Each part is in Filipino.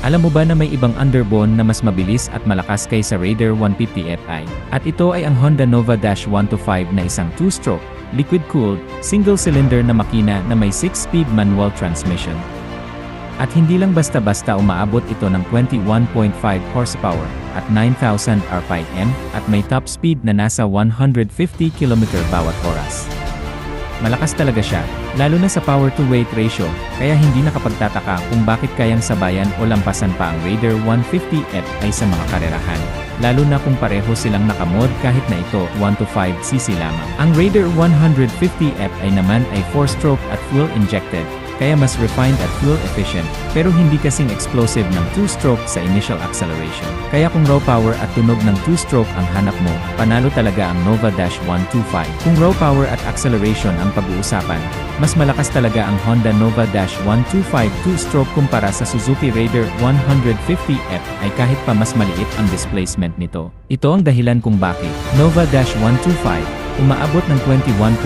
Alam mo ba na may ibang underbone na mas mabilis at malakas kaysa Raider 150 Fi? At ito ay ang Honda Nova-125 na isang 2-stroke, liquid-cooled, single-cylinder na makina na may 6-speed manual transmission. At hindi lang basta-basta umaabot ito ng 21.5 horsepower at 9,000 RPM at may top speed na nasa 150 km bawat oras. Malakas talaga siya, lalo na sa power-to-weight ratio, kaya hindi nakapagtataka kung bakit kayang sabayan o lampasan pa ang Raider 150 Fi sa mga karerahan, lalo na kung pareho silang nakamod kahit na ito 125cc lamang. Ang Raider 150 Fi naman ay 4-stroke at fuel-injected, kaya mas refined at fuel-efficient, pero hindi kasing explosive ng 2-stroke sa initial acceleration. Kaya kung raw power at tunog ng 2-stroke ang hanap mo, panalo talaga ang Nova-125. Kung raw power at acceleration ang pag-uusapan, mas malakas talaga ang Honda Nova-125 2-stroke kumpara sa Suzuki Raider 150 Fi kahit pa mas maliit ang displacement nito. Ito ang dahilan kung bakit Nova-125 umaabot ng 21.5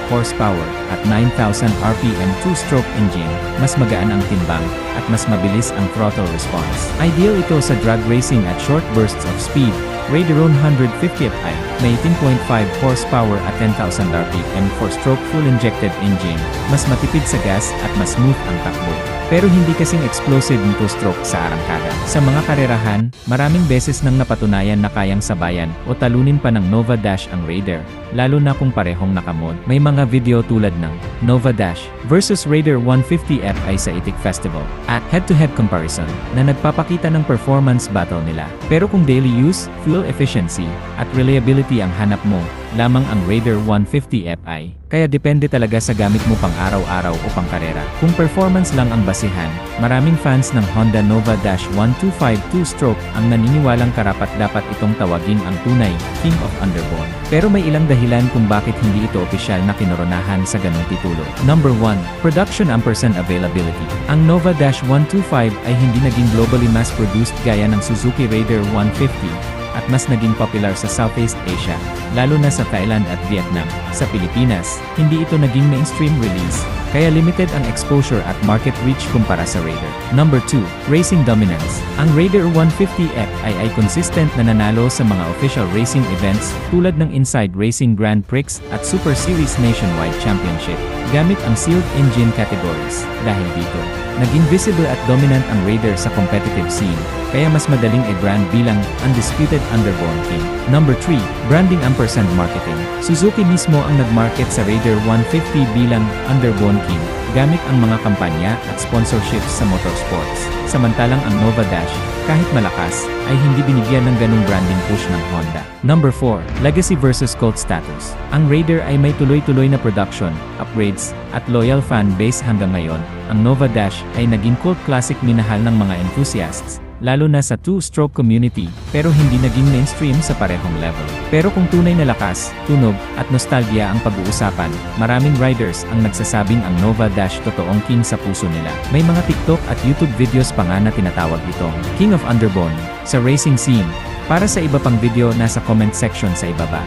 horsepower at 9,000 RPM 2-stroke engine, mas magaan ang timbang, at mas mabilis ang throttle response. Ideal ito sa drag racing at short bursts of speed. Raider 150 Fi, may 18.5 horsepower at 10,000 RPM 4-stroke full-injected engine, mas matipid sa gas at mas smooth ang takbo. Pero hindi kasing explosive ng 2-stroke sa arangkada. Sa mga karerahan, maraming beses nang napatunayan na kayang sabayan o talunin pa ng Nova Dash ang Raider, lalo na kung parehong nakamod. May mga video tulad ng Nova Dash versus Raider 150 Fi sa Itik Festival at head-to-head comparison na nagpapakita ng performance battle nila. Pero kung daily use, fuel efficiency, at reliability ang hanap mo, lamang ang Raider 150 Fi. Kaya depende talaga sa gamit mo pang araw-araw o pang karera. Kung performance lang ang basihan, maraming fans ng Honda Nova-125 2-stroke ang naniniwalang karapat-dapat itong tawagin ang tunay King of Underbone. Pero may ilang dahilan kung bakit hindi ito opisyal na kinoronahan sa ganung titulo. Number 1. Production & availability. Ang Nova-125 ay hindi naging globally mass-produced gaya ng Suzuki Raider 150, at mas naging popular sa Southeast Asia, lalo na sa Thailand at Vietnam. Sa Pilipinas, hindi ito naging mainstream release, kaya limited ang exposure at market reach kumpara sa Raider. Number 2. Racing dominance. Ang Raider 150 Fi ay consistent na nanalo sa mga official racing events tulad ng Inside Racing Grand Prix at Super Series Nationwide Championship, gamit ang sealed engine categories. Dahil dito, naging visible at dominant ang Raider sa competitive scene, kaya mas madaling i-brand bilang undisputed underbone king. Number 3. Branding & marketing. Suzuki mismo ang nag-market sa Raider 150 bilang underbone king, gamit ang mga kampanya at sponsorships sa motorsports. Samantalang ang Nova Dash, kahit malakas, ay hindi binigyan ng ganung branding push ng Honda. Number 4. Legacy versus cult status. Ang Raider ay may tuloy-tuloy na production, upgrades, at loyal fan base hanggang ngayon. Ang Nova Dash ay naging cult classic minahal ng mga enthusiasts, lalo na sa 2-stroke community, pero hindi naging mainstream sa parehong level. Pero kung tunay na lakas, tunog, at nostalgia ang pag-uusapan, maraming riders ang nagsasabing ang Nova Dash totoong king sa puso nila. May mga TikTok at YouTube videos pa nga na tinatawag itong King of Underbone sa racing scene. Para sa iba pang video, nasa comment section sa ibaba.